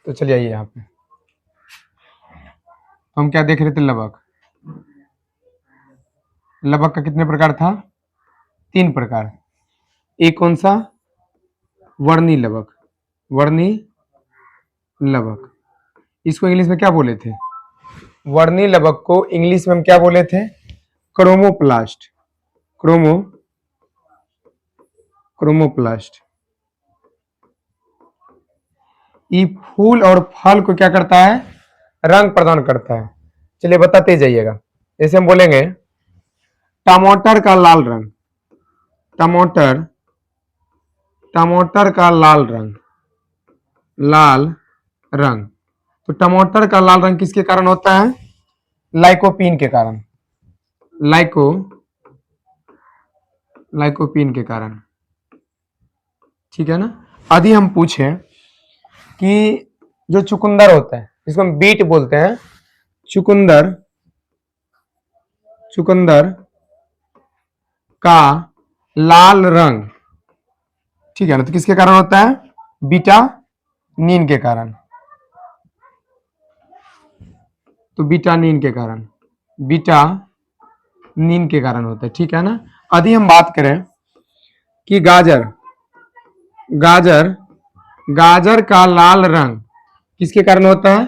तो चलिए आइए यहाँ पे हम क्या देख रहे थे, लवक। लवक का कितने प्रकार था? 3 प्रकार। एक कौन सा? वर्णी लवक। वर्णी लवक, इसको इंग्लिश में क्या बोले थे? वर्णी लवक को इंग्लिश में हम क्या बोले थे? क्रोमोप्लास्ट। क्रोमोप्लास्ट। ये फूल और फल को क्या करता है? रंग प्रदान करता है। चलिए बताते जाइएगा। जैसे हम बोलेंगे टमाटर का लाल रंग, टमाटर का लाल रंग। तो टमाटर का लाल रंग किसके कारण होता है? लाइकोपीन के कारण। लाइकोपीन के कारण, ठीक है ना। यदि हम पूछें कि जो चुकंदर होता है, जिसको हम बीट बोलते हैं, चुकंदर का लाल रंग, ठीक है ना, तो किसके कारण होता है? विटामिन के कारण। तो विटामिन के कारण होता है, ठीक है ना। यदि हम बात करें कि गाजर का लाल रंग किसके कारण होता है?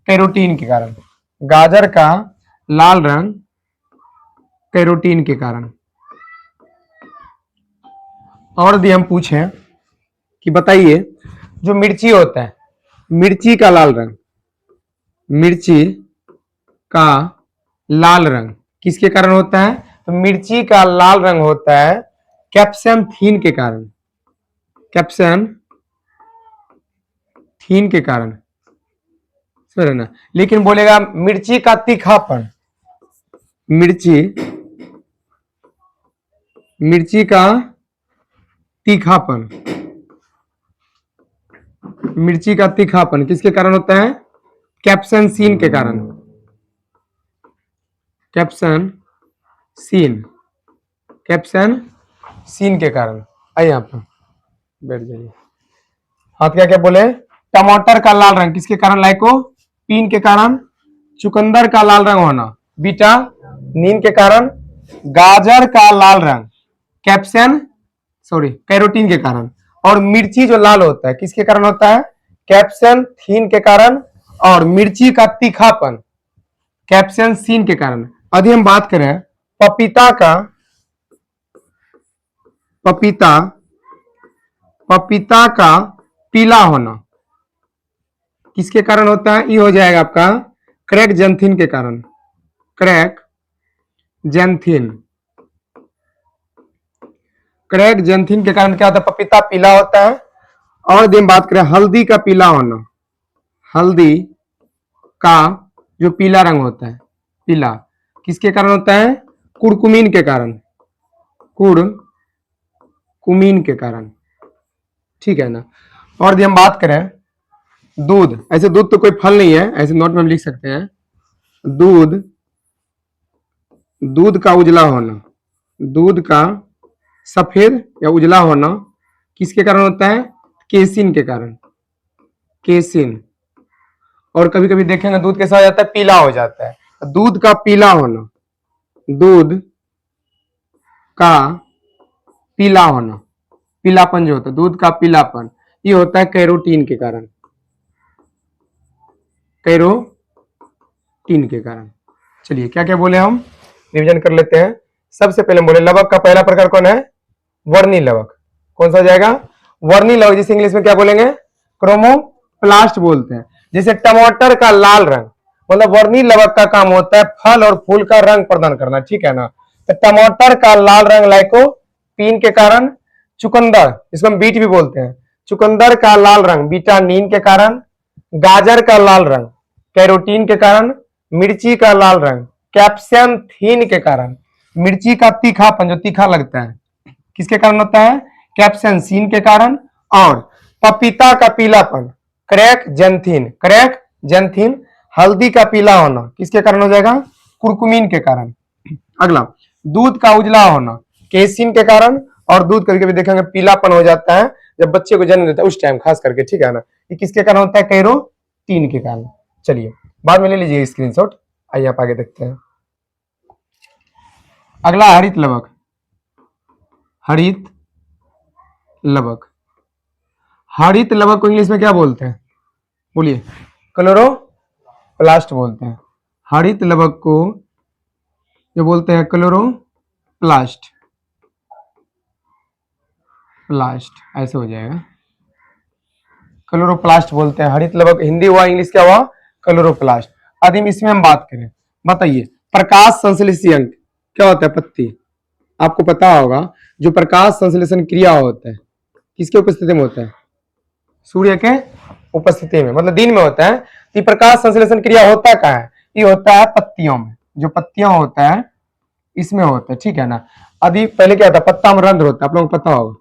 कैरोटीन के कारण। गाजर का लाल रंग कैरोटीन के कारण। और यदि हम पूछें कि बताइए जो मिर्ची होता है, मिर्ची का लाल रंग किसके कारण होता है? तो मिर्ची का लाल रंग होता है कैप्सेंथीन के कारण। समझ रहे ना। लेकिन बोलेगा मिर्ची का तीखापन, मिर्ची का तीखापन किसके कारण होता है? कैप्सेंसीन के कारण। कैप्सेंसीन के कारण। आइए यहाँ पर बैठ जाइए। हाथ क्या बोले? टमाटर का लाल रंग किसके कारण? लाइकोपीन के कारण। चुकंदर का लाल रंग होना विटामिन के कारण। गाजर का लाल रंग कैरोटीन के कारण। और मिर्ची जो लाल होता है किसके कारण होता है? कैप्सेंथीन के कारण। और मिर्ची का तीखापन कैप्सेंसीन के कारण। यदि हम बात करें पपीता का पीला होना किसके कारण होता है? ये हो जाएगा आपका क्रैकजेंथिन के कारण। क्रैकजेंथिन के कारण क्या होता है? पपीता पीला होता है। और यदि हम बात करें हल्दी का पीला होना, हल्दी का जो पीला रंग होता है, पीला किसके कारण होता है? कुरकुमीन के कारण, ठीक है ना। और यदि हम बात करें दूध, ऐसे दूध तो कोई फल नहीं है, ऐसे नोट में हम लिख सकते हैं। दूध का उजला होना, दूध का सफेद या उजला होना किसके कारण होता है? केसिन के कारण। और कभी कभी देखेंगे दूध कैसा हो जाता है? पीला हो जाता है। दूध का पीला होना, पीलापन जो होता है, दूध का पीलापन, ये होता है कैरोटीन के कारण। चलिए क्या क्या बोले हम, रिवीजन कर लेते हैं। सबसे पहले बोले लवक का पहला प्रकार कौन है? वर्णी लवक। कौन सा हो जाएगा? वर्णी लवक, जिसे इंग्लिश में क्या बोलेंगे? क्रोमोप्लास्ट बोलते हैं। जैसे टमाटर का लाल रंग, मतलब वर्णी लवक का काम होता है फल और फूल का रंग प्रदान करना, ठीक है ना। तो टमाटर का लाल रंग लाइकोपीन के कारण। चुकंदर, इसको हम बीट भी बोलते हैं, चुकंदर का लाल रंग विटामिन के कारण। गाजर का लाल रंग कैरोटीन के कारण। मिर्ची का लाल रंग कैप्सेंथीन के कारण। मिर्ची का तीखापन, जो तीखा लगता है, किसके कारण होता है? कैप्सेंसीन के कारण। और पपीता का पीलापन क्रैकजेंथिन। हल्दी का पीला होना किसके कारण हो जाएगा? कुरकुमीन के कारण। अगला दूध का उजला होना केसिन के कारण। और दूध कभी कभी देखेंगे पीलापन हो जाता है जब बच्चे को जन्म देता है उस टाइम खास करके, ठीक है ना। ये किसके कारण होता है? तीन के कारण। चलिए बाद में ले लीजिए स्क्रीनशॉट। आइए आप आगे देखते हैं। अगला हरित लवक। हरित लवक, हरित लवक को इंग्लिश में क्या बोलते हैं? बोलिए। क्लोरोप्लास्ट बोलते हैं। हरित लवक को जो बोलते हैं क्लोरोप्लास्ट। प्लास्ट ऐसे हो जाएगा, क्लोरोप्लास्ट बोलते हैं। हरित लवक हिंदी हुआ, इंग्लिश क्या हुआ? क्लोरोप्लास्ट। आदि इसमें हम बात करें, बताइए प्रकाश संश्लेषी अंग क्या होता है? पत्ती। आपको पता होगा जो प्रकाश संश्लेषण क्रिया होता है किसके उपस्थिति में होता है? सूर्य के उपस्थिति में, मतलब दिन में होता है। ये प्रकाश संश्लेषण क्रिया होता क्या है? ये होता है पत्तियों में, जो पत्तियां होता है इसमें होता है, ठीक है ना। अभी पहले क्या होता है? पत्ता में रंध्र होता है, आप लोगों को पता होगा।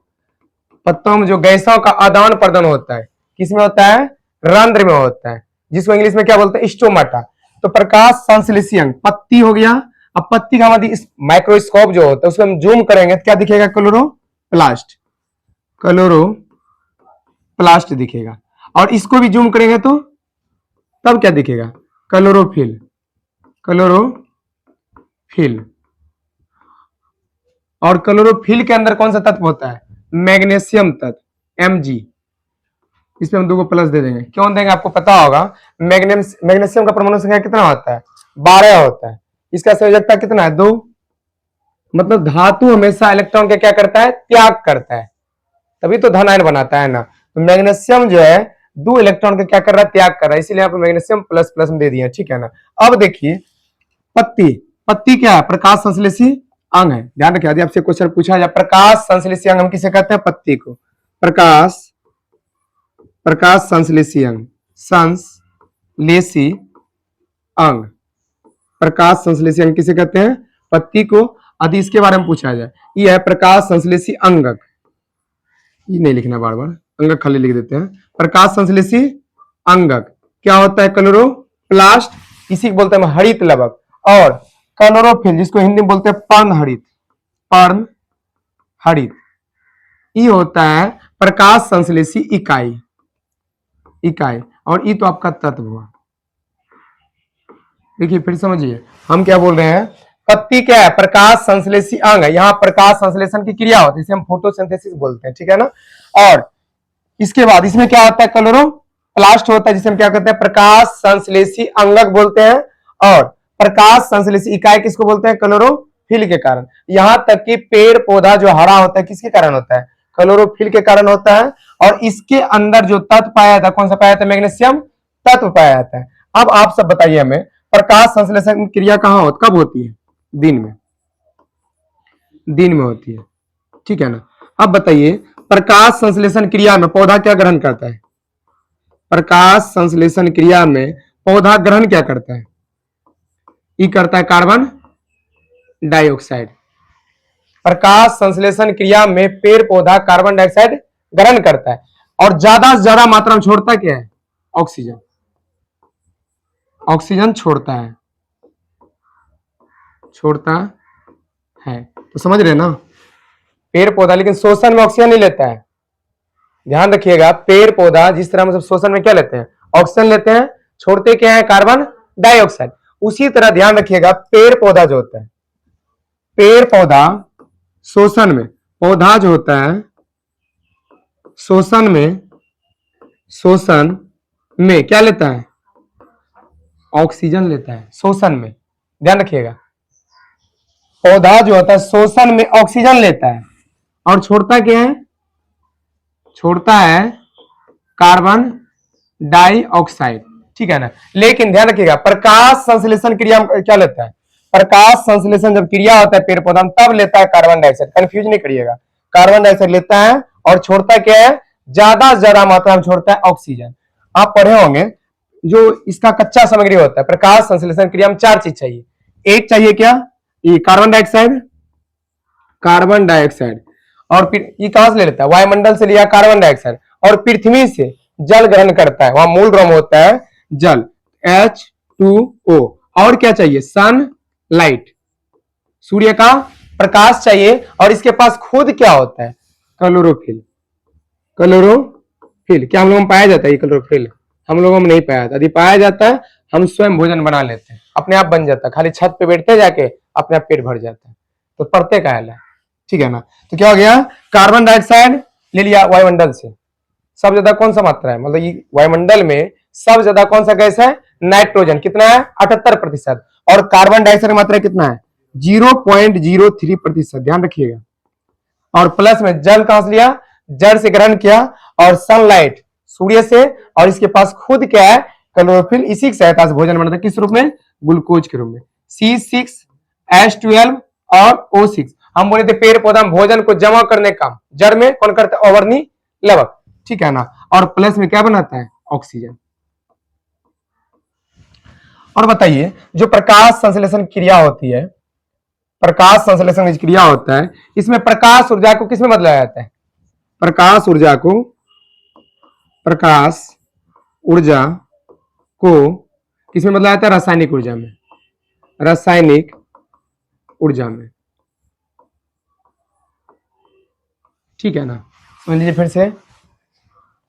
पत्तों में जो गैसों का आदान प्रदान होता है किसमें होता है? रंध्र में होता है, जिसको इंग्लिश में क्या बोलते हैं? स्टोमाटा। तो प्रकाश संश्लेषी अंग पत्ती हो गया। अब पत्ती का मतलब इस माइक्रोस्कोप जो होता है उसको हम जूम करेंगे तो क्या दिखेगा? क्लोरोप्लास्ट। क्लोरोप्लास्ट दिखेगा। और इसको भी जूम करेंगे तो तब क्या दिखेगा? क्लोरोफिल। क्लोरोफिल। और क्लोरोफिल के अंदर कौन सा तत्व होता है? मैग्नीशियम तत्व, Mg। इसमें हम 2 को प्लस दे देंगे। क्यों देंगे? आपको पता होगा मैग्नीशियम का परमाणु संख्या कितना होता है? 12 होता है। इसका संयोजकता कितना है? 2। मतलब धातु हमेशा इलेक्ट्रॉन का क्या करता है? त्याग करता है, तभी तो धन आयन बनाता है ना। तो मैग्नीशियम जो है 2 इलेक्ट्रॉन का क्या कर रहा है? त्याग कर रहा है, इसीलिए यहाँ पे मैग्नीशियम प्लस प्लस में दे दिया, ठीक है ना। अब देखिए पत्ती, पत्ती क्या है? प्रकाश संश्लेषी अंग है। ध्यान रखिए, यदि आपसे क्वेश्चन पूछा जाए प्रकाश संश्लेषी अंग हम किसे कहते हैं? पत्ती को। प्रकाश संश्लेषी अंग, संश्लेषी अंग, प्रकाश संश्लेषी अंग किसे कहते हैं? पत्ती को। यदि इसके बारे में पूछा जाए, ये है प्रकाश संश्लेषी अंगक। ये नहीं लिखना बार बार, अंगक खाली लिख देते हैं। प्रकाश संश्लेषी अंगक क्या होता है? क्लोरोप्लास्ट, इसी को बोलते हैं हरित लवक। और क्लोरोफिल, जिसको हिंदी में बोलते हैं पर्णहरित। पर्णहरित ये होता है प्रकाश संश्लेषी इकाई। और ये तो आपका तत्व हुआ। देखिए फिर समझिए हम क्या बोल रहे हैं। पत्ती क्या है? प्रकाश संश्लेषी अंग है। यहाँ प्रकाश संश्लेषण की क्रिया होती है, इसे हम फोटोसिंथेसिस बोलते हैं, ठीक है ना। और इसके बाद इसमें क्या होता है? क्लोरोप्लास्ट होता है, जिसे हम क्या कहते हैं? प्रकाश संश्लेषी अंगक बोलते हैं। और प्रकाश संश्लेषी इकाई किसको बोलते हैं? क्लोरोफिल के कारण। यहां तक कि पेड़ पौधा जो हरा होता है किसके कारण होता है? क्लोरोफिल के कारण होता है। और इसके अंदर जो तत्व पाया जाता है, कौन सा पाया जाता है? मैग्नीशियम तत्व पाया जाता है। अब आप सब बताइए हमें, प्रकाश संश्लेषण क्रिया कहां होती, कब होती है? दिन में। दिन में होती है, ठीक है ना। अब बताइए प्रकाश संश्लेषण क्रिया में पौधा क्या ग्रहण करता है? प्रकाश संश्लेषण क्रिया में पौधा ग्रहण क्या करता है? ये करता है कार्बन डाइऑक्साइड। प्रकाश संश्लेषण क्रिया में पेड़ पौधा कार्बन डाइऑक्साइड ग्रहण करता है और ज्यादा से ज्यादा मात्रा में छोड़ता क्या है? ऑक्सीजन। ऑक्सीजन छोड़ता है, तो समझ रहे ना। पेड़ पौधा लेकिन शोषण में ऑक्सीजन नहीं लेता है। ध्यान रखिएगा, पेड़ पौधा जिस तरह मतलब शोषण में क्या लेते हैं? ऑक्सीजन लेते हैं, छोड़ते क्या है? Carbon dioxide. उसी तरह ध्यान रखिएगा पेड़ पौधा जो होता है, पेड़ पौधा शोषण में, पौधा जो होता है शोषण में क्या लेता है? ऑक्सीजन लेता है शोषण में। ध्यान रखिएगा, पौधा जो होता है शोषण में ऑक्सीजन लेता है और छोड़ता क्या है? छोड़ता है कार्बन डाइऑक्साइड, ठीक है ना। लेकिन ध्यान रखिएगा प्रकाश संश्लेषण क्रिया क्या लेता है? प्रकाश संश्लेषण जब क्रिया होता है पेड़ पौधा में तब लेता है कार्बन डाइऑक्साइड। कंफ्यूज नहीं करिएगा, कार्बन डाइऑक्साइड लेता है और छोड़ता क्या है? ज्यादा से ज्यादा मात्रा में छोड़ता है ऑक्सीजन। आप पढ़े होंगे जो इसका कच्चा सामग्री होता है प्रकाश संश्लेषण क्रिया में 4 चीज चाहिए। एक चाहिए क्या? ये कार्बन डाइऑक्साइड। और फिर ये कहां से ले लेता है? वायुमंडल से लिया कार्बन डाइऑक्साइड। और पृथ्वी से जल ग्रहण करता है, वहां मूल ड्रम होता है जल, H2O। और क्या चाहिए? सनलाइट, सूर्य का प्रकाश चाहिए। और इसके पास खुद क्या होता है? क्लोरोफिल। क्या हम लोगों में पाया जाता है ये क्लोरोफिल? हम लोगों में नहीं पाया जाता। यदि पाया जाता है हम स्वयं भोजन बना लेते हैं, अपने आप बन जाता है, खाली छत पे बैठते जाके अपने आप पेट भर जाता है। तो पढ़ते का है, ठीक है ना। तो क्या हो गया, कार्बन डाइऑक्साइड ले लिया वायुमंडल से, सबसे ज्यादा कौन सा मात्रा है, मतलब ये वायुमंडल में सबसे ज्यादा कौन सा गैस है, नाइट्रोजन, कितना है 78%, और कार्बन डाइऑक्साइड की मात्रा कितना है 0.03%, ध्यान रखिएगा। और प्लस में जल कहां से लिया, जड़ से ग्रहण किया, और सनलाइट सूर्य से, और इसके पास खुद क्या है क्लोरोफिल, इसी की सहायता से भोजन बनता है, किस रूप में, ग्लूकोज के रूप में, C6H12 और O6। हम बोले थे पेड़ पौधा में भोजन को जमा करने का काम जड़ में कौन करता है, अवर्णी लवक, ठीक है ना। और प्लस में क्या बनाता है, ऑक्सीजन। और बताइए जो प्रकाश संश्लेषण क्रिया होती है, प्रकाश संश्लेषण क्रिया होता है, इसमें प्रकाश ऊर्जा को किसमें बदला जाता है, प्रकाश ऊर्जा को, प्रकाश ऊर्जा को किसमें बदला जाता है, रासायनिक ऊर्जा में, रासायनिक ऊर्जा में, ठीक है ना। समझ लीजिए फिर से,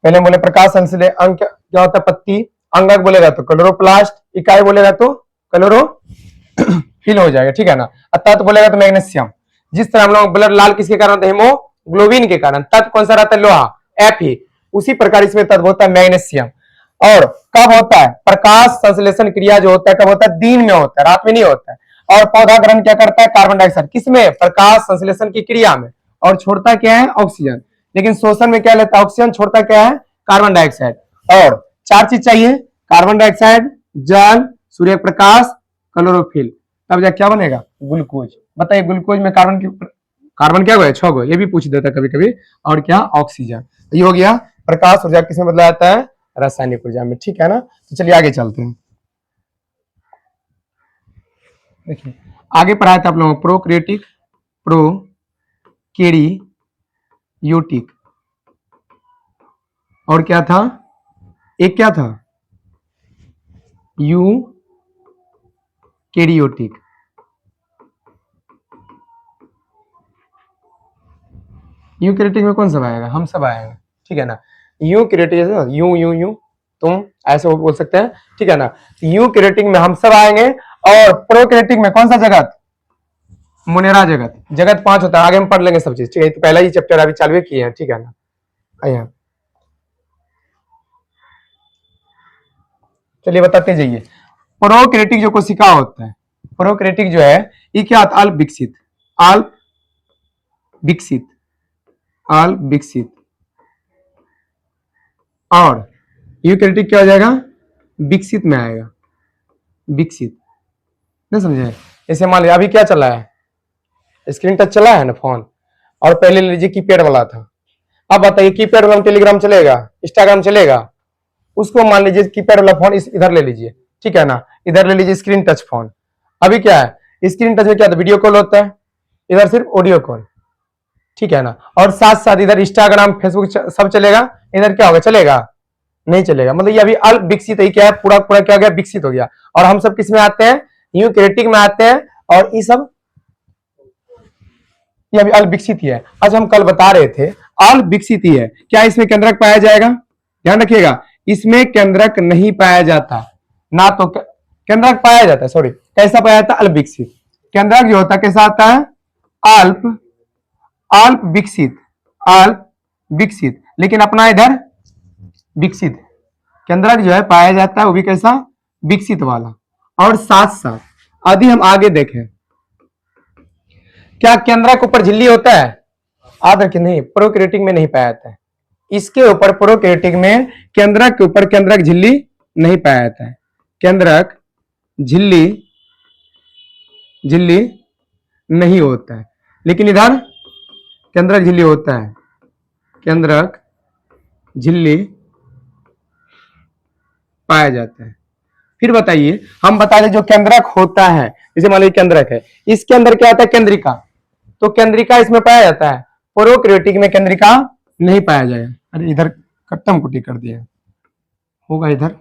पहले बोले प्रकाश संश्लेषण अंग क्या होता है, पत्ती, अंगक बोलेगा तो क्लोरोप्लास्ट, इकाई बोलेगा तो क्लोरोफिल हो जाएगा, ठीक है ना। तत्व बोलेगा तो मैग्नीशियम। जिस तरह हम लोग ब्लड लाल किसके कारण होता है, हीमोग्लोबिन के कारण, तत्व कौन सा रहता है, लोहा, Fe, उसी प्रकार इसमें तत्व होता है मैग्नीशियम। और कब होता है प्रकाश संश्लेषण क्रिया, जो होता है कब होता है, दिन में होता है, रात में नहीं होता है। और पौधा ग्रहण क्या करता है, कार्बन डाइऑक्साइड, किसमें, प्रकाश संश्लेषण की क्रिया में, और छोड़ता क्या है, ऑक्सीजन। लेकिन शोषण में क्या लेता है, ऑक्सीजन, छोड़ता क्या है, कार्बन डाइऑक्साइड। और चार चीज चाहिए, कार्बन डाइऑक्साइड, जल, सूर्य प्रकाश, क्लोरोफिल, तब जा क्या बनेगा, ग्लूकोज। बताइए ग्लूकोज में कार्बन क्या है, 6 गो, ये भी पूछ देता कभी कभी। और क्या, ऑक्सीजन। ये हो गया प्रकाश ऊर्जा किसमें बदला जाता है, रासायनिक ऊर्जा में, ठीक है ना। तो चलिए आगे चलते हैं। देखिए आगे पढ़ाया था आप लोगों को प्रोकैरियोटिक, प्रोकैरियोटिक, और क्या था, एक क्या था, यूकैरियोटिक। यूकैरियोटिक में कौन सब आएगा, हम सब आएगा, ठीक है ना। यूकैरियोटिक जैसे यूं यूं यूं, तुम ऐसे बोल सकते हैं, ठीक है ना। यूकैरियोटिक में हम सब आएंगे। और प्रोकैरियोटिक में कौन सा जगत, मुनेरा जगत। जगत 5 होता है, आगे हम पढ़ लेंगे सब चीज, ठीक है। तो पहला ही चैप्टर अभी चालू किए हैं, ठीक है ना। आइए चलिए बताते जाइए। प्रोकैरियोटिक जो कोशिका होता है, प्रोकैरियोटिक जो है ये क्या होता है, अल्प विकसित, अल्प विकसित, अल्प विकसित। और यूकैरियोटिक क्या हो जाएगा, विकसित में आएगा, विकसित, नहीं समझे। जैसे मान लीजिए अभी क्या चला है, स्क्रीन टच चला है ना फोन, और पहले लीजिए कीपैड वाला था। अब बताइए कीपैड वाला टेलीग्राम चलेगा, इंस्टाग्राम चलेगा, उसको मान लीजिए कीपैड वाला फोन इधर ले लीजिए, ठीक है ना। इधर ले लीजिए स्क्रीन टच फोन। अभी क्या है, स्क्रीन टच में क्या होता है, वीडियो कॉल होता है, इधर सिर्फ ऑडियो कॉल, ठीक है ना। और साथ साथ इधर इंस्टाग्राम फेसबुक सब चलेगा, इधर क्या होगा, चलेगा नहीं चलेगा। मतलब ये अभी अल्प विकसित है, क्या है, पूरा पूरा क्या हो गया, विकसित हो गया। और हम सब किस में आते हैं, यूकैरियोटिक में आते हैं। और ये सब ये अभी अल्प विकसित ही है। आज हम कल बता रहे थे अल्प विकसित ही है। क्या इसमें केंद्रक पाया जाएगा, ध्यान रखिएगा, इसमें केंद्रक नहीं पाया जाता ना, तो केंद्रक पाया जाता है, सॉरी, कैसा पाया जाता है, अल्प विकसित। केंद्रक जो होता है कैसा आता है, अल्प, अल्प विकसित, अल्प विकसित, लेकिन अपना इधर विकसित। केंद्रक जो है पाया जाता है वो भी कैसा, विकसित वाला। और साथ साथ यदि हम आगे देखें, क्या केंद्रक ऊपर झिल्ली होता है, याद रखिए नहीं, प्रोकैरियोटिक में नहीं पाया जाता है। इसके ऊपर प्रोकैरियोटिक में केंद्रक के ऊपर केंद्रक झिल्ली नहीं पाया जाता है, केंद्रक झिल्ली, झिल्ली नहीं होता है। लेकिन इधर केंद्रक झिल्ली होता है, केंद्रक झिल्ली पाया जाता है। फिर बताइए, हम बता दें जो केंद्रक होता है, जैसे मान लीजिए केंद्रक है, इसके अंदर क्या आता है, केंद्रिका, तो केंद्रिका इसमें पाया जाता है। प्रोकैरियोटिक में केंद्रिका नहीं पाया जाएगा। अरे इधर कट्टम कुटी कर दिया, होगा इधर,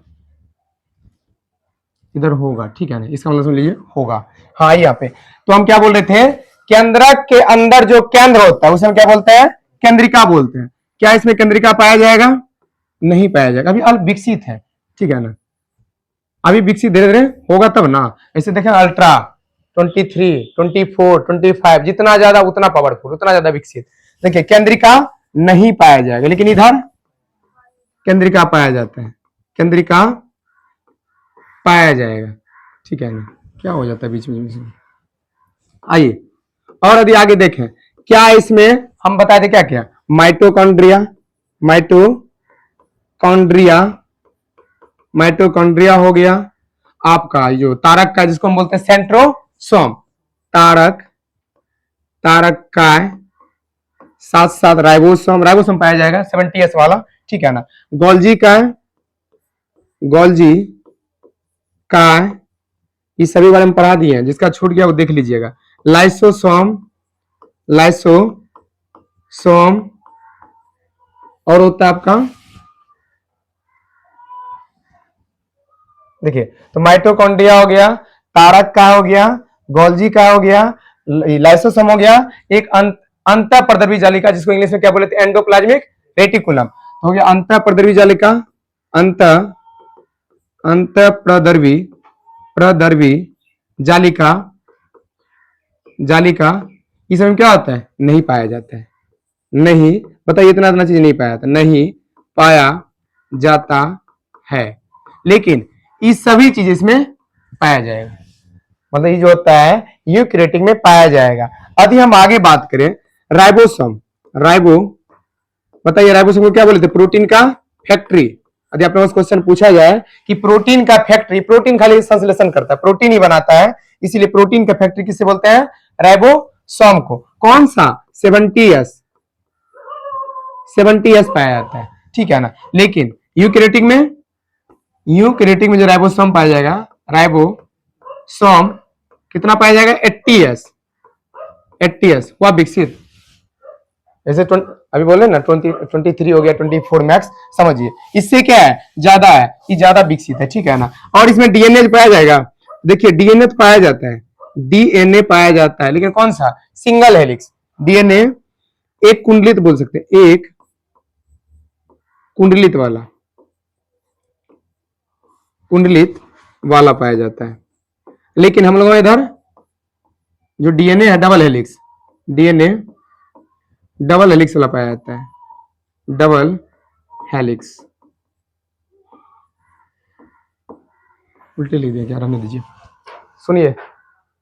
इधर होगा, ठीक है ना, इसका मतलब सुन लीजिए, होगा, हाँ यहाँ पे। तो हम क्या बोल रहे थे, केंद्रक के अंदर जो केंद्र होता है उसे हम क्या बोलते हैं, केंद्रिका बोलते हैं। क्या इसमें केंद्रिका पाया जाएगा, नहीं पाया जाएगा, अभी अल्प विकसित है, ठीक है ना। अभी विकसित धीरे धीरे होगा तब ना। ऐसे देखें अल्ट्रा 23, 24, 25, जितना ज्यादा उतना पावरफुल, उतना ज्यादा विकसित। देखिए केंद्रिका नहीं पाया जाएगा, लेकिन इधर केंद्रिका पाया जाता है, केंद्रिका पाया जाएगा, ठीक है ना। क्या हो जाता है बीच में। आइए और यदि आगे देखें, क्या इसमें हम बताए थे क्या क्या, माइटोकॉन्ड्रिया, माइटोकॉन्ड्रिया, माइटोकॉन्ड्रिया हो गया आपका, जो तारक का जिसको हम बोलते हैं सेंट्रोसोम, तारक, तारक काय, साथ साथ राइबोसोम, राइबोसोम पाया जाएगा 70s वाला, ठीक है ना। गोल्जी काय, गोल्जी काय, ये सभी बारे में पढ़ा दिए हैं, जिसका छूट गया वो देख लीजिएगा। लाइसोसोम, लाइसोसोम, और होता है आपका, देखिए तो माइटोकॉन्ड्रिया हो गया, तारक का हो गया, गोल्जी का हो गया, लाइसोसोम हो गया, एक अंतःप्रद्रवी जालिका जिसको इंग्लिश में क्या बोलते हैं, एंडोप्लाज्मिक रेटिकुलम हो गया, अंतःप्रद्रवी जालिका, अंतःप्रद्रवी, प्रद्रवी जालिका, जालिका, इस में क्या होता है, नहीं पाया जाता है, नहीं, बताइए इतना इतना चीज नहीं पाया जाता, नहीं पाया जाता है, लेकिन ये सभी चीज इसमें पाया जाएगा, मतलब ये जो होता है यूकैरियोटिक में पाया जाएगा। अभी हम आगे बात करें राइबोसोम, राइबो, बताइए राइबोसोम को क्या बोले थे, प्रोटीन का फैक्ट्री। यदि आपने उस क्वेश्चन पूछा जाए कि प्रोटीन का फैक्ट्री, प्रोटीन खाली संश्लेषण करता है, प्रोटीन ही बनाता है, इसीलिए प्रोटीन का फैक्ट्री किसे बोलते हैं, राइबोसोम को। कौन सा, 70s, 70s पाया जाता है, ठीक है ना। लेकिन यूकैरियोटिक में, यूकैरियोटिक में जो राइबोसोम पाया जाएगा, राइबोसोम कितना पाया जाएगा, 80s, 80s हुआ विकसित। जैसे अभी बोले ना 23 हो गया, 24 मैक्स, समझिए इससे क्या है, ज्यादा है, ये ज्यादा विकसित है, ठीक है ना। और इसमें डीएनए पाया जाएगा, देखिए डीएनए तो पाया जाता है, डीएनए पाया जाता है, लेकिन कौन सा, सिंगल हेलिक्स डीएनए, एक कुंडलित बोल सकते हैं, एक कुंडलित वाला, कुंडलित वाला पाया जाता है। लेकिन हम लोगों इधर जो डीएनए है double helix, DNA double helix वाला पाया जाता है, डबल हेलिक्स, उल्टे लिख दिया क्या, रहने दीजिए। सुनिए,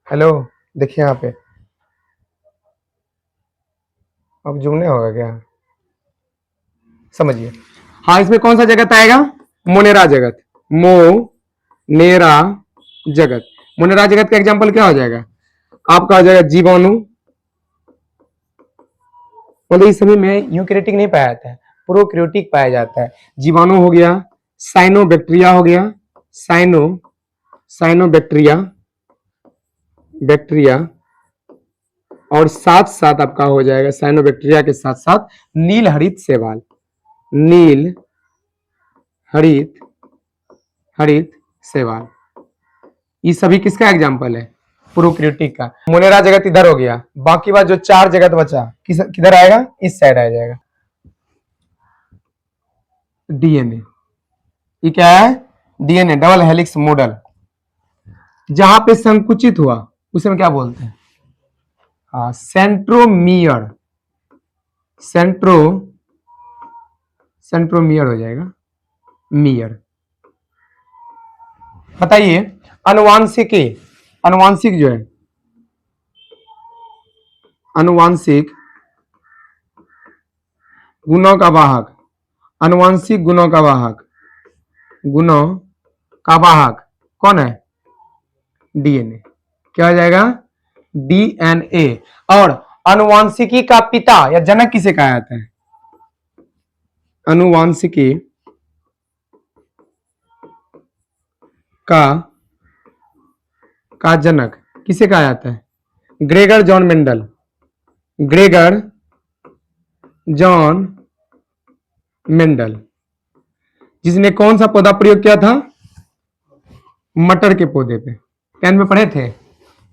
हेलो, देखिए यहाँ पे अब जूमने होगा क्या, समझिए। हाँ, इसमें कौन सा जगत आएगा, मोनेरा जगत, मोनेरा जगत, मोनेरा जगत का एग्जांपल क्या हो जाएगा आपका, हो जाएगा जीवाणु, मतलब इस सभी में यूकैरियोटिक नहीं पाया जाता है, प्रोकैरियोटिक पाया जाता है। जीवाणु हो गया, साइनोबैक्टीरिया हो गया, साइनोबैक्टीरिया, बैक्टीरिया, और साथ साथ आपका हो जाएगा साइनोबैक्टीरिया के साथ साथ नील हरित शैवाल, नील हरित, हरित शैवाल, ये सभी किसका एग्जांपल है, प्रोकैरियोटिक का। मोनेरा जगत इधर हो गया, बाकी बात जो 4 जगत बचा किधर आएगा, इस साइड आ जाएगा। डीएनए, ये क्या है, डीएनए डबल हेलिक्स मॉडल, जहां पे संकुचित हुआ उसे हम क्या बोलते हैं, हाँ सेंट्रोमियर, सेंट्रोमियर हो जाएगा, मियर। बताइए अनुवांशिकी, अनुवांशिक जो है, अनुवांशिक गुणों का वाहक, अनुवांशिक गुणों का वाहक, गुणों का वाहक कौन है, डीएनए, क्या हो जाएगा, डीएनए। और अनुवांशिकी का पिता या जनक किसे कहा जाता है, अनुवांशिकी का जनक किसे कहा जाता है, Gregor John Mendel, Gregor John Mendel, जिसने कौन सा पौधा प्रयोग किया था, मटर के पौधे पे, 10 में पढ़े थे।